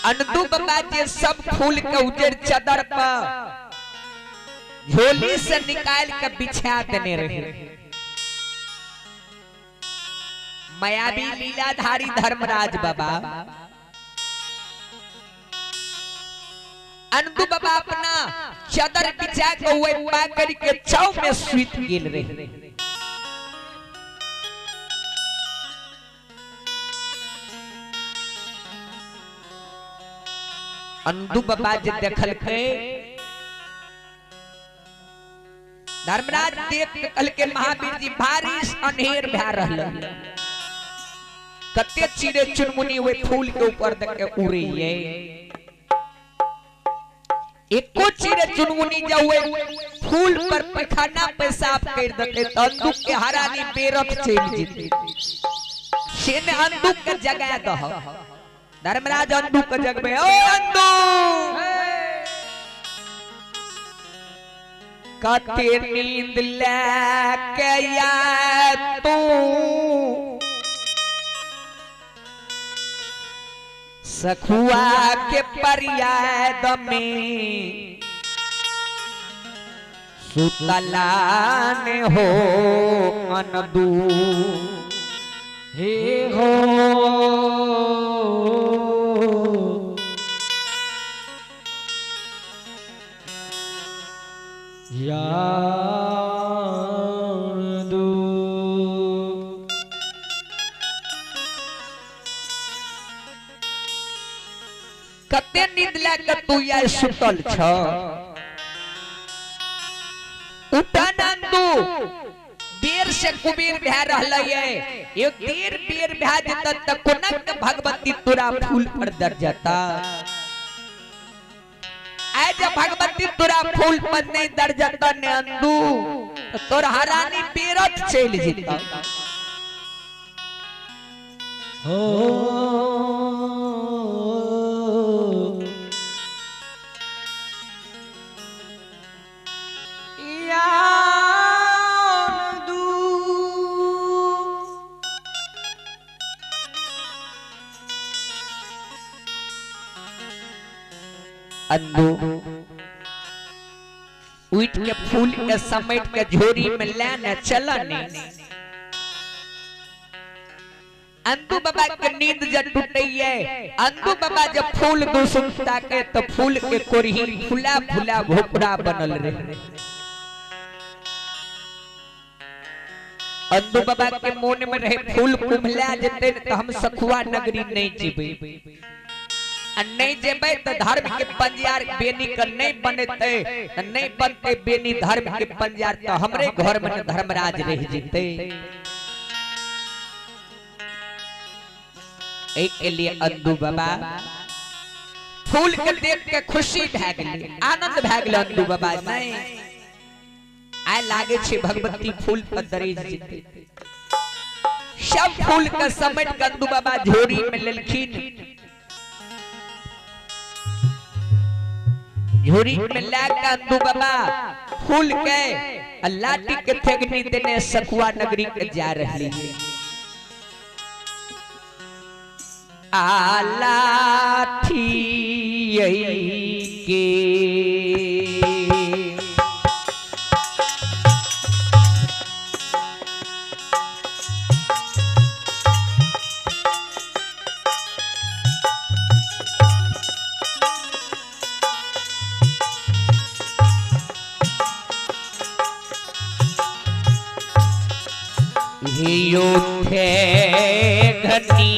अंधु बाबा जे सब फूल के उजर चादर पर झोली से निकाल के बिछा देने रहे। मायावी लीलाधारी धर्मराज बाबा अंधु बाबा अपना चादर बिछा के हुए पाकर के छाव में सूत गेल रहे। अंधु बाबा जे देखल के धर्मराज देख के कल के महावीर जी भारी अनहेर भै रहल। कते चिड़े चुनमुनी हुए फूल के ऊपर देख के उड़े ये एको चिड़े चुनमुनी जो हुए फूल पर पैखाना पेशाब कर देते तो अंधु के हरानी बेरथ चल जेते। से में अंधु के जगह दह धर्मराज अंधु के जग में ओ अंधु कते नींद लेके या तू सखुआ के परियाद में सुतलान हो अनदू हे हो कते नींद लेके तू या सुतल छ उठन अंधु देर से कुबेर भै रहलै ये एक देर बेर भै जत त कोनक भगवती तोरा फूल पर दर जाता। आय जब भगवती तोरा फूल पर नहीं दर जाता ने अंधु तोर हरानी बेरथ चल जेता। हो अंधु उठ के फूल के समेट के झोरी में लेने चलने। अंधु बाबा के नींद जब टूटे अंधु बाबा जब फूल दुसुमता के तो फूल के कोरही फुला फुला भोपड़ा बनल रहे। अंधु बाबा के मन में रहे फूल कुम्हला जते तो हम सखुआ नगरी नहीं जीबे नहीं जेबे तो धर्म के पंजार बेनी का नहीं बनते नहीं बनते बेनी धर्म के पंजार तो हमरे घर में धर्मराज रह जीते। एक के लिए अंधु बाबा फूल के देख के खुशी भै गेलै आनंद भै गेलै। अंधु बाबा नहीं आय लागे छे भगवती फूल पर दरेज जीते। सब फूल के समेट के अंधु बाबा झोरी में लेलखिन। झोरी में लाके अंधु बाबा फूल के लाठी के थेगनी देने सखुआ नगरी के जा रही। आलाठी के थे घनी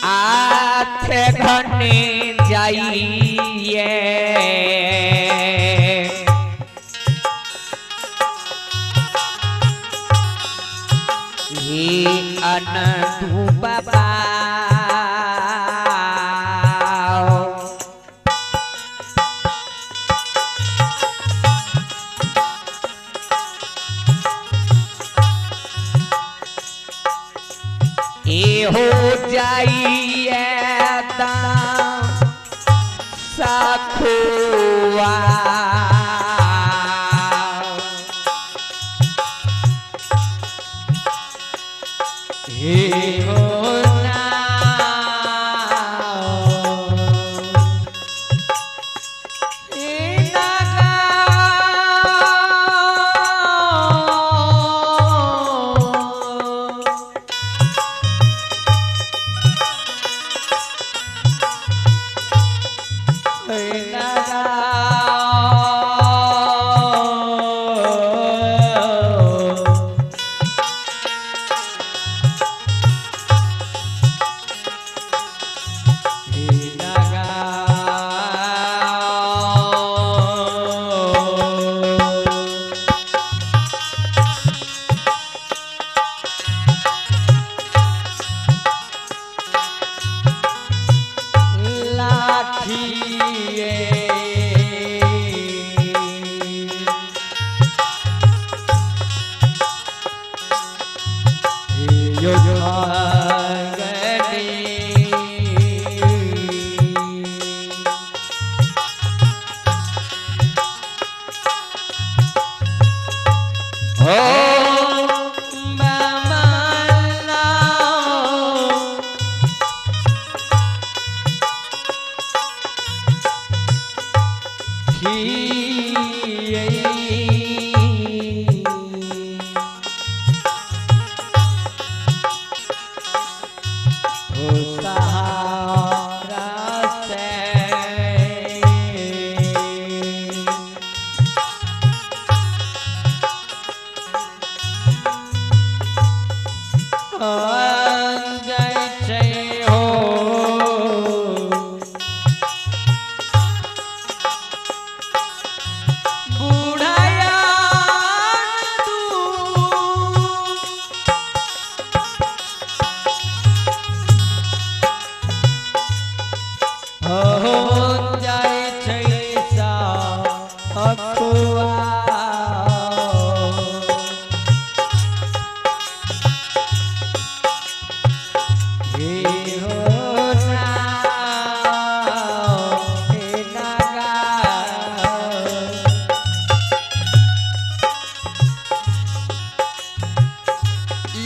आथे घने जाइए ये अनधु बाबा हो जाइए सखुआ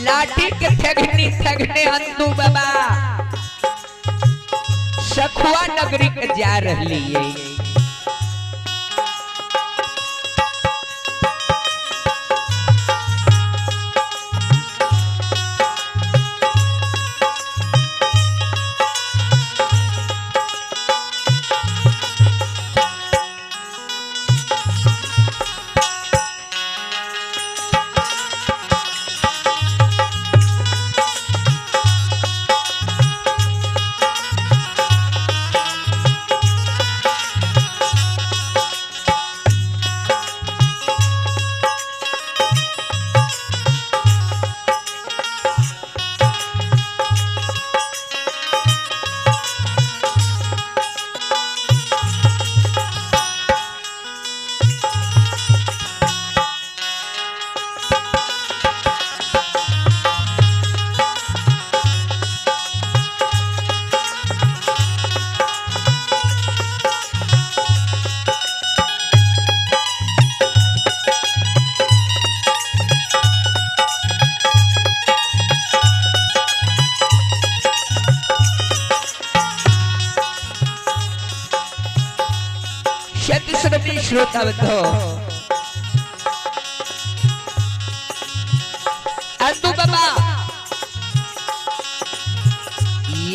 लाठी के ठगनी ठगने अंतु बाबा सखुआ नगरी के जा रही है। श्रोता बंधो अंतु बाबा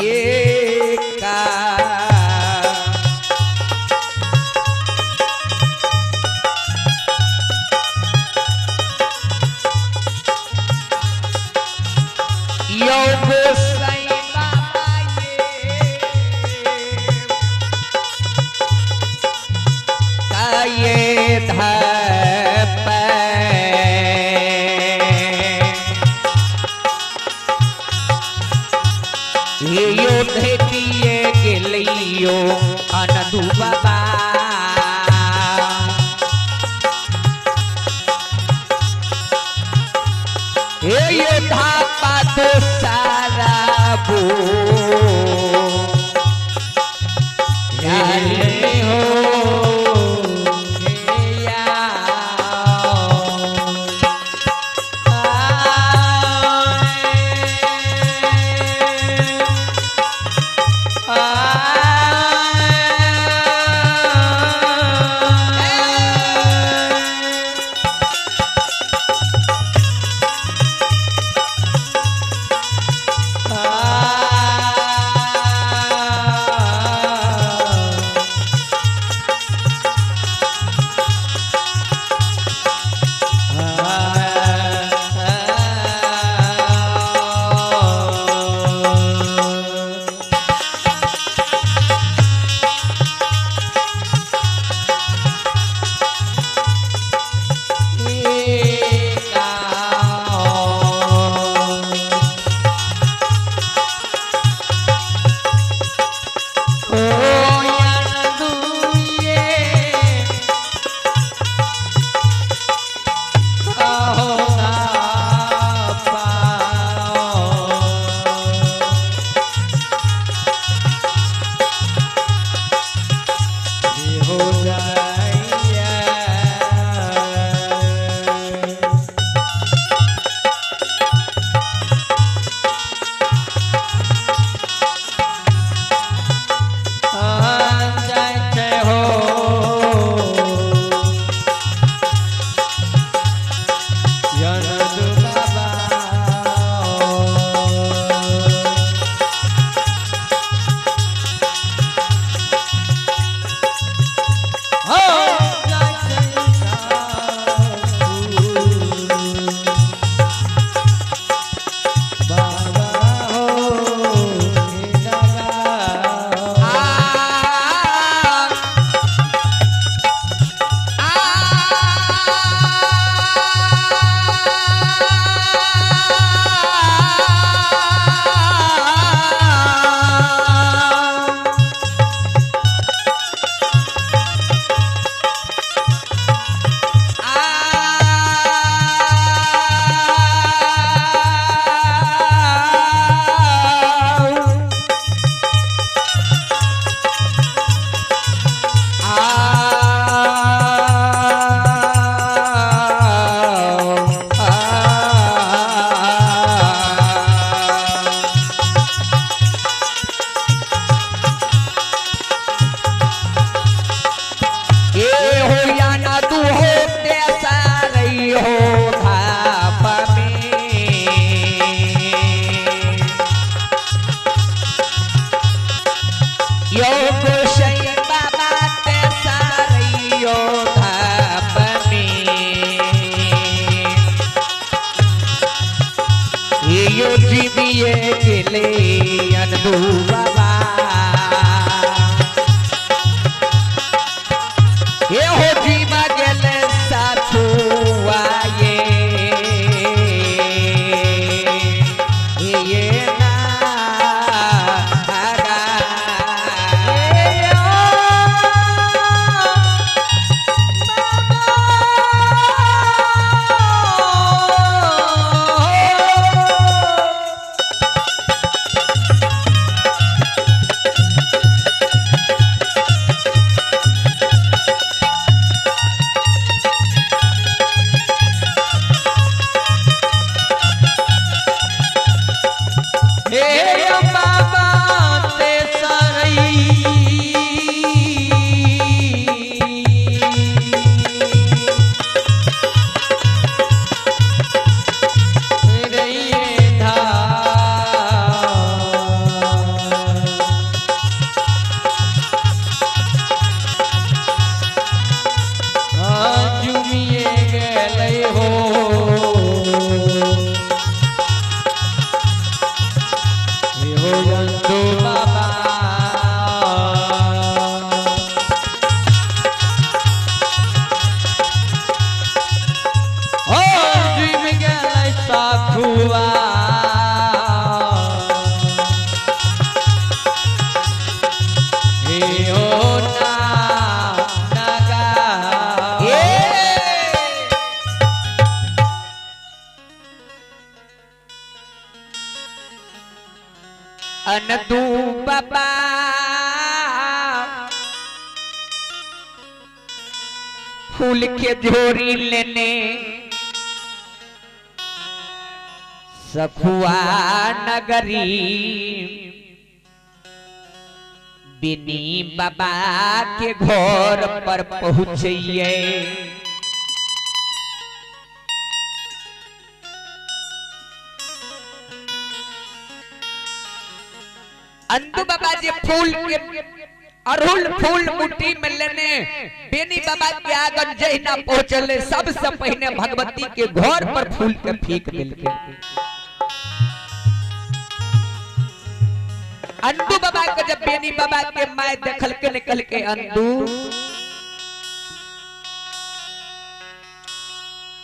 ये का योग ये धप यो धैतिए गेलियो अनदु बाबा ये धापा तो सारा बो हो झुमिए गेले अनदू बाबा ये हो जीवा गेले साथुआ ये ना अनदू बाबा फूल के झोरी लेने सखुआ नगरी बिनी बाबा के घर पर पहुँचिए अंदू बाबा जी फूल के अड़हुल फूल मुट्ठी में लेने बेनी बाबा के आंगन जहिना पहुंचले सबसे पहले भगवती के घर पर फूल के फेंक दिलके अंदू बाबा के जब बेनी बाबा के माय देखल के निकल के अंदू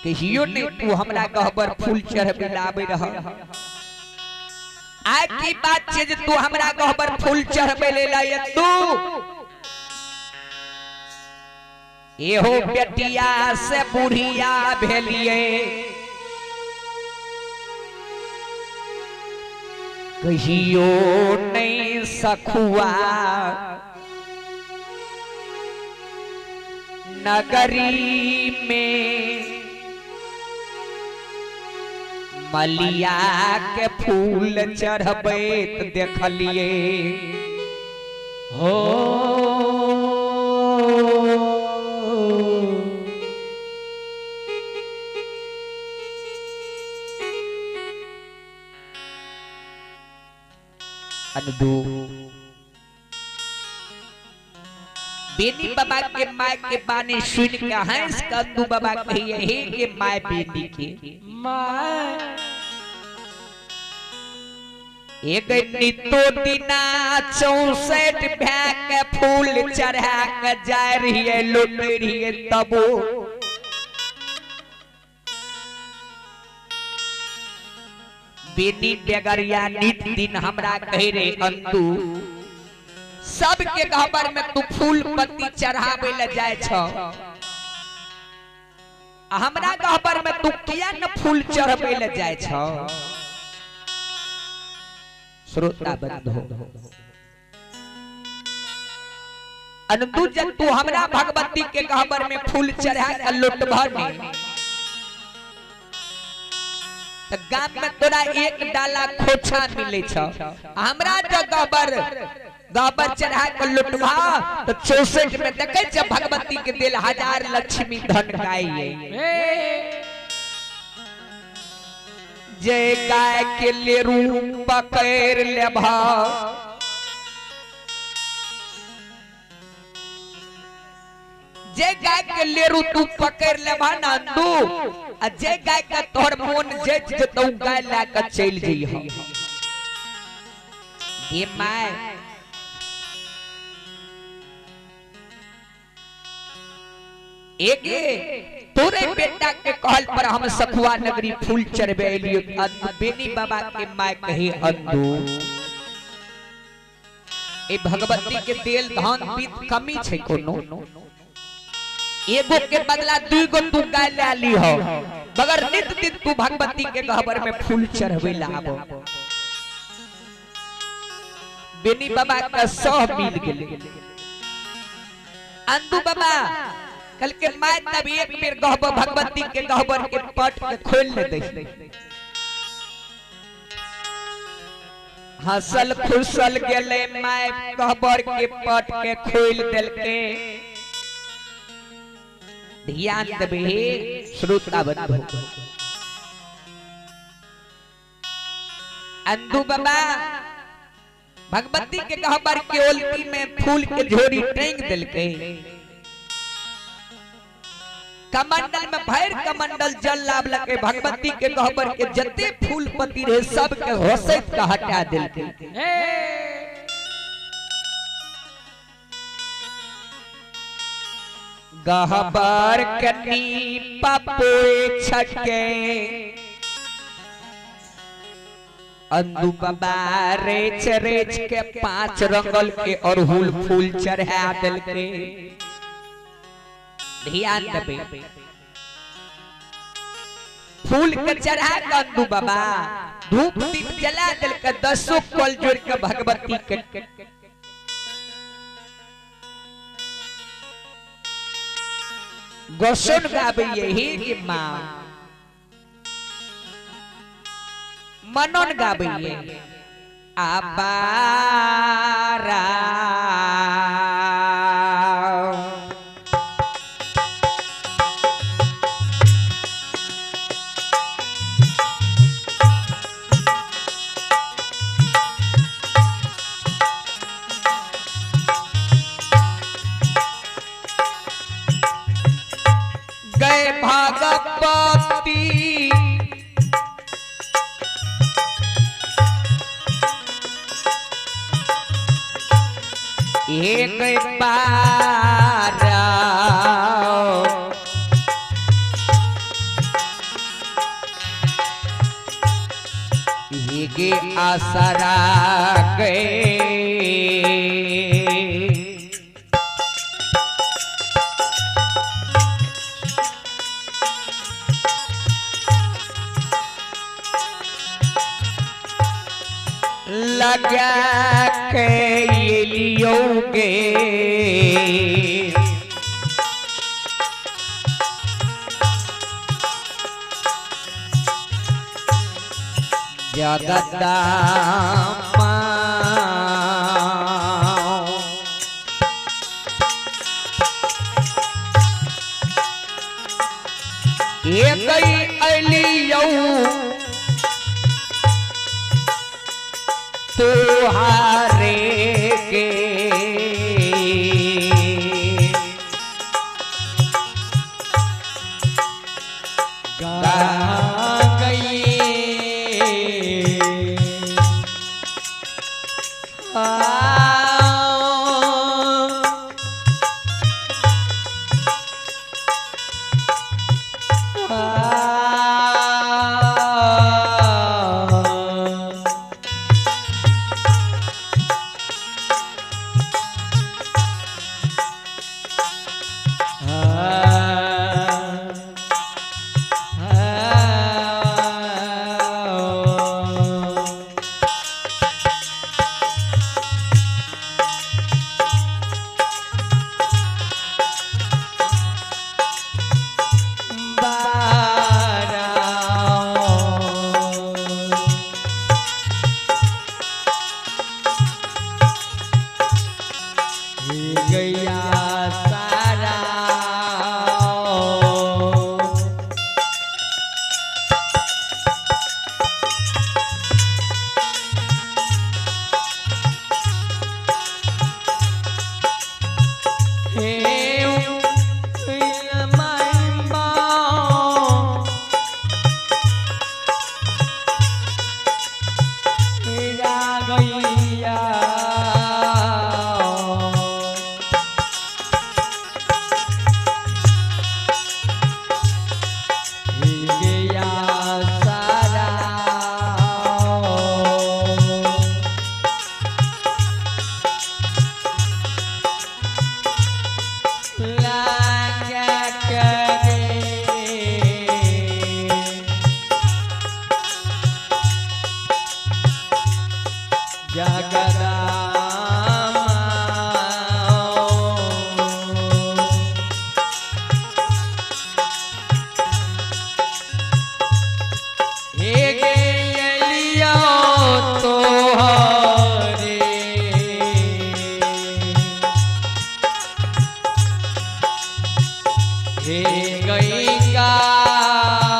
कहियो नहीं तू हमरा कहबर फूल चढ़बे लाबे रह आज की बात छे जे तू हमरा गहबर फूल चढ़बे ले लाय तू एहो बेटिया से बुढ़िया भेलिए कहियो नहीं सखुआ नगरी में मलिया के फूल चढ़बैत देखलिए हो अनदू बेनी बाबा के माय के बानी सुन के हंस के अंदू बाबा कहिए हे के माय बेनी के माय एक नितो दिना 64 भैक के फूल चढ़ा के जाय रहिए लुट रहिए तबो बेनी बेगरिया नित दिन हमरा कह रे अंदू सबके गहबर में तू फूल पत्ती चढ़ावे ले जाय छ हमरा गहबर में तू किया न फूल चढ़ावे ले जाय छ श्रोता बंधु अनंतु जब तू हमरा भगवती के गहबर में फूल चढ़ा के लुट भरनी त गांव में तोरा एक डाला खोछा मिले छ हमरा गहबर चढ़ा के लुटवा तो 64 में देखे जब भगवती के दिल 1000 लक्ष्मी धन गाइए जय गाय के ले रूप पकड़ ले भा जय गाय के ले रू तू पकड़ ले भा नंदू जय गाय का तोहर मोन जज जतौ गाय ला के चल जइह ये माय एक तोरे बेटा के कहल पर हम सखुआ नगरी फूल चढ़बे एलियो। बेनी बाबा के माय कहे अंधु ए भगवती के तेल धान पीत कमी छै कोनो, एगो के बदला दुगो तू गाय ले ली हो, मगर नित दिन तू भगवती के गहबर में फूल चढ़वे लाबो। बेनी बाबा का सह मिल गेले। अंधु बाबा कल के माय तब एक बेर गहबर भगवती के गहबर के पट के खोल ले दे। हसल खुशल गेले माय गहबर के पट के खोल देल के। ध्यान देबे श्रोता बंधु। अंधु बाबा भगवती के गहबर के ओलती में फूल के झोरी टांग देल के। कमंडल में भैर कमंडल जल लाभ लगे। भगवती के गहबर के जते फूल पति रहे सब के हसैत का हटा दिल के। गहबर कनी पपोए छके अंधु बाबा रेच रेच के 5 रंगल के अड़हुल फूल चढ़ा दिल के। ध्यान देबे फूल के चढ़ा के अंधु बाबा धूप दीप जला दिल के 10 कल जोड़ के भगवती के गोसन गाबे हे मां मनन गाबे आबारा भगवती एक बार ये आसरा गए लगा के लियोगे जगदम्बा ये गई अलियो तुहारे के गा गई गई का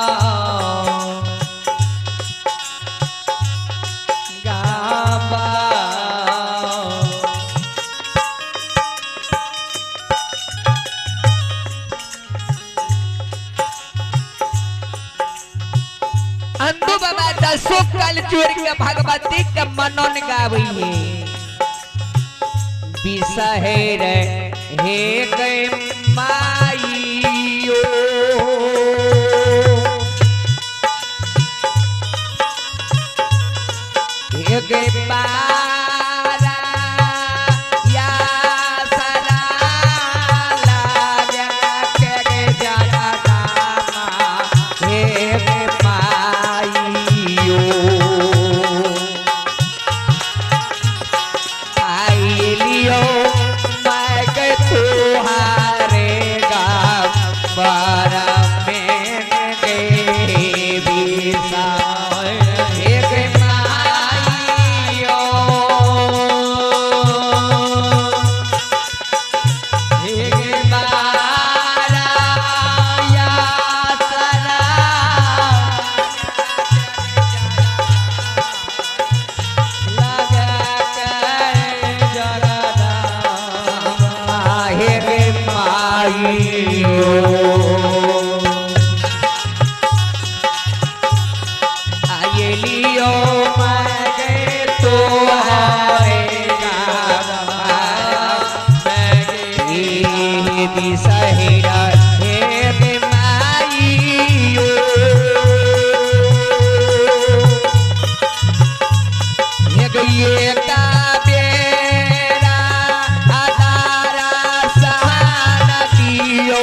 गाबा अंधु बाबा दसो कल चोर के भगवती के मनन गावैये बिसहेर हे गए माईयो हे गए पारा या सरा लागा के जाना दामा हे गए माईयो आई लियो मैं गए तुहारे गाँव में गए बिसा हे गए माईयो हे गए बारा या सरा लगा कर जगदा हे गए माईयो आये लियो मैं गए तुहारे गाँव में गए बिसहेरा हे गए माईयो हे गए का बेरा आधारा सहारा दियो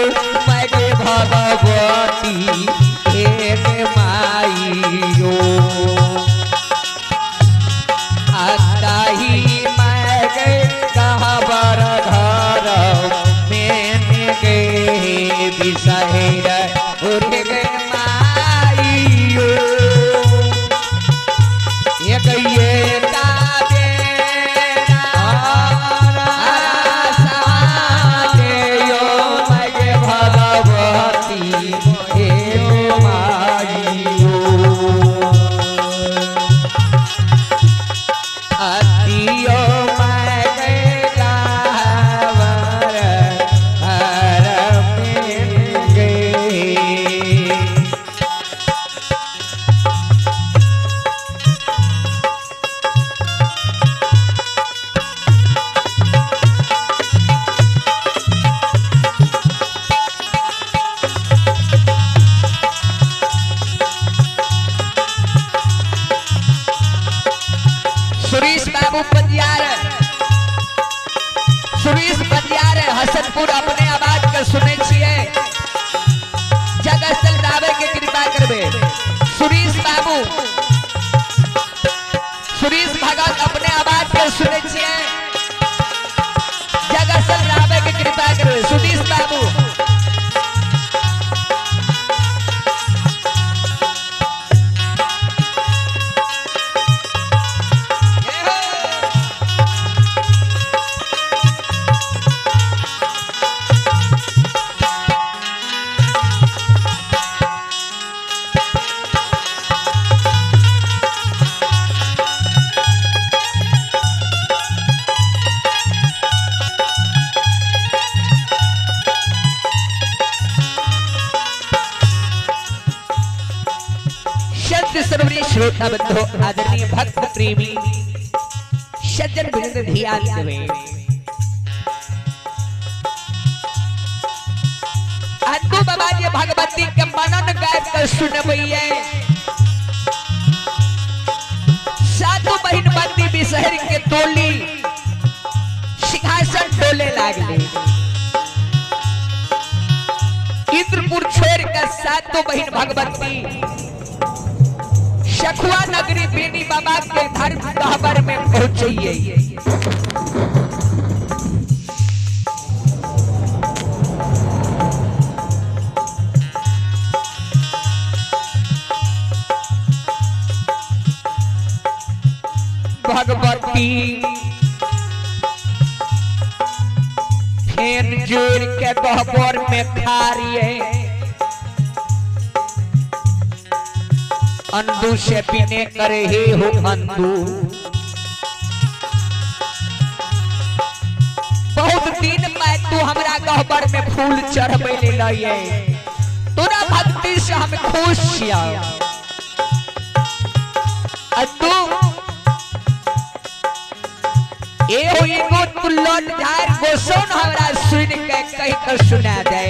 मैं गए भगवती हे गए माईयो आता ही मैं गए कहबर घर में गए बिसहेरा उड़ गए माईयो ये गए का बेरा आशा देयो मैं गए भगवती हे माईयो अतियो मैं गए गावर घर में गए सुरेश बाबू बंदियार हसनपुर अपने आवाज के सुने छिए जगह चल रावे के कृपा करबे सुरेश भगत अपने आवाज के सुने छिए जगह चल रावे के कृपा करबे सुरेश बाबू सर्वरी श्रोता बंधो आदरणीय भक्त प्रेमी सज्जन वृंद ध्यान देवे अंधु बाबा जी भगवती के मनन गायब कर सुनबैये साधु बहिन बंदी बिसहर के टोली सिंहासन डोले लागले इंद्रपुर छोड़ कर साधु बहिन भगवती शखुआ नगरी बेनी बाबा के धर्म कहबर में पहुंचिए भगवती फेन जोड़ के गहबर में खारिए अंधु से पीने करे हे हो अंधु। बहुत दिन में तू हमरा गहबर में फूल चढ़बे ले लइए, तोरा भक्ति से हम खुश छिया। तू एगो एगो तू लौट झार गोसोन हमरा सुन के कह कर सुना दे।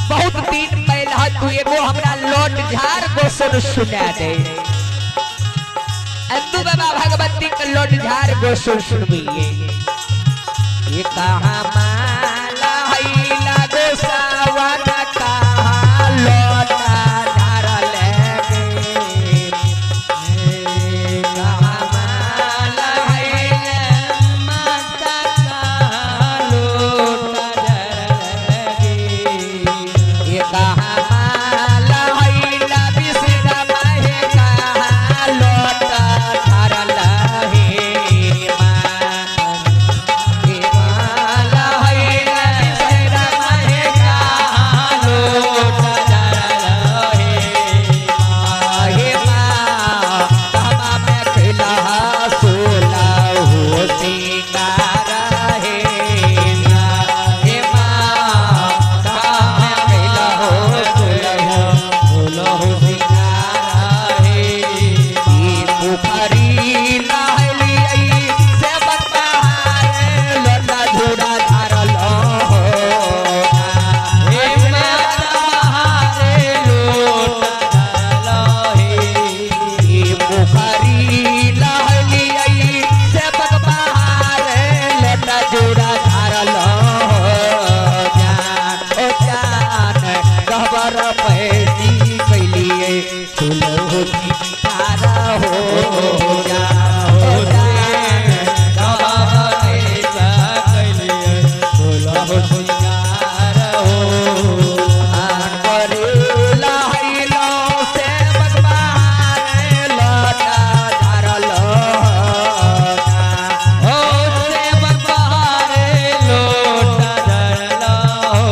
बहुत दिन पहला तू एगो हमरा लौट झार गोसुन सुना दे। अंदू बाबा भगवती के लौट झार गोसुन सुनबिए। ये कहाँ माला हैला गोसावन कहाँ लौटा झार लेके। कहाँ माला हैला माता कहाँ लौटा झार लेके। ये कहाँ माला हैला बिसरा माहे कहाँ लौटा झार लहे माँ। ये माला हैला बिसरा माहे कहाँ लौटा झार लहे माँ। हे माँ कहवा में खिला सोला हो सिंगार हे माँ। हे माँ कहवा में खिला हो सोला हो सिंगार हे। ई पुखरी नहलियै से बकहार लोटा झूड़ा झारल हो। हे माँ बहारे लोटा झारल हे। ई पुखरी नहलियै से बकहार लोटा झूड़ा झारल हो। जान ओ जान गहबर पैसी कैलिए सुलहो सिंगार हो। जान ओ जान गहबर पैसा कैलिए सुलहो सिंगार हो। आन करे लहैलो से बकहार लोटा झारल हो। से बकहार लोटा झारल हो।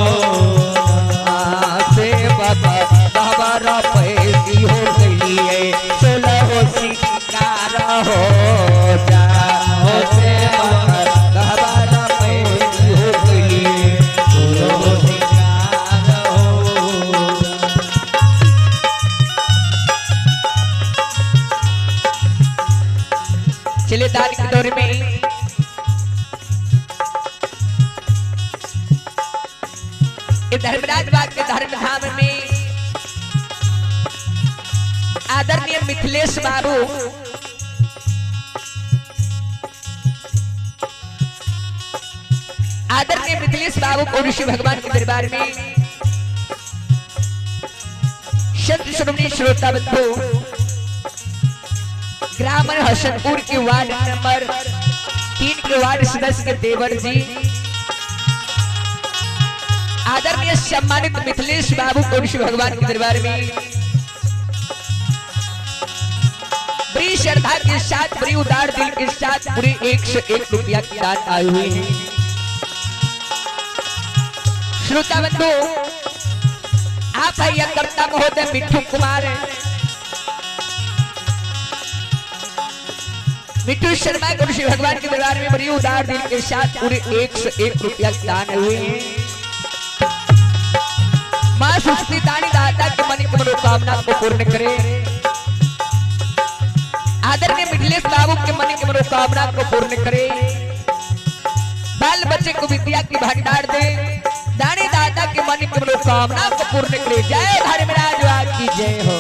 से बकहार पैसी हो गइलिए सुलहो सिंगार हो। जान से बकहार पैसी हो गइलिए सुलहो सिंगार हो। चलिए दान के दौर में धर्मराज बाग के धर्म धाम में आदरणीय मिथिलेश बाबू आदरणीय मिथिलेश बाबू को ऋषि भगवान के दरबार में संत श्रोमणी श्रोता बंधु ग्राम हसनपुर के वार्ड नंबर 3 के वार्ड सदस्य के देवर जी आदरणीय सम्मानित मिथिलेश बाबू को ऋषि भगवान के दरबार में बड़ी श्रद्धा के साथ बड़ी उदार दिल के साथ पूरे 101 रुपया की दान आए हुए हैं। श्रोता बंधु आप है कर्ता महोदय मिठू कुमार मिट्टू शर्मा गुरु श्री भगवान के दरबार में बड़ी उदार दिल के साथ पूरे 101 रुपया दान हुए हैं। मां सुस्ती दानी दाता के मन की मनोकामना को पूर्ण करे। आदरणीय मिथिलेश बाबू के मन की मनोकामना को पूर्ण करे। बाल बच्चे को विद्या की भंडार दे। दानी दाता के मन की मनोकामना को पूर्ण करे। जय धर्मराज की जय हो।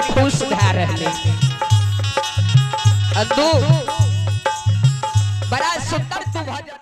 खुश धार बड़ा सुंदर तू